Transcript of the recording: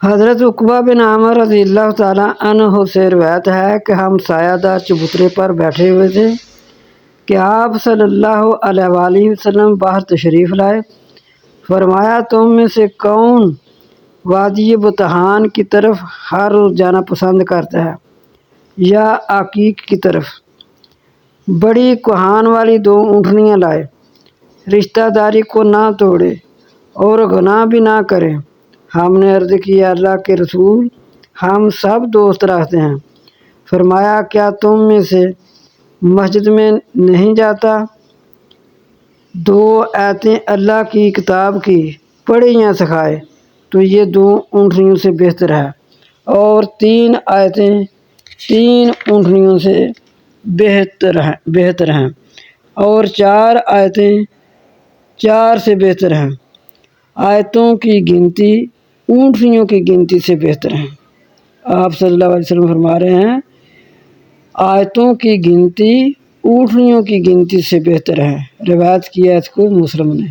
حضرت عقبہ بن عامر رضی اللہ تعالیٰ عنہ سے روایت ہے کہ ہم سایہ دار چبوترے پر بیٹھے ہوئے تھے کہ آپ صلی اللہ علیہ وآلہ وسلم باہر تشریف لائے۔ فرمایا تم میں سے کون وادی بطحان کی طرف ہر روز جانا پسند کرتا ہے یا عقیق کی طرف؟ بڑی کوہان والی 2 اونٹنیاں لائے، رشتہ داری کو نہ توڑے اور گناہ بھی نہ کرے۔ ہم نے عرض کی یا اللہ کے رسول، ہم سب دوست رکھتے ہیں۔ فرمایا کیا تم میں سے مسجد میں نہیں جاتا؟ 2 آیتیں اللہ کی کتاب کی پڑھے یا سکھائے تو یہ 2 اونٹنیوں سے بہتر ہے، اور 3 آیتیں 3 اونٹنیوں سے بہتر ہیں، اور 4 آیتیں 4 سے بہتر ہیں۔ آیتوں کی گنتی اونٹنیوں کی گنتی سے بہتر ہیں۔ آپ صلی اللہ علیہ وسلم فرما رہے ہیں آیتوں کی گنتی اونٹنیوں کی گنتی سے بہتر ہے۔ روایت کیا اس کو مسلم نے۔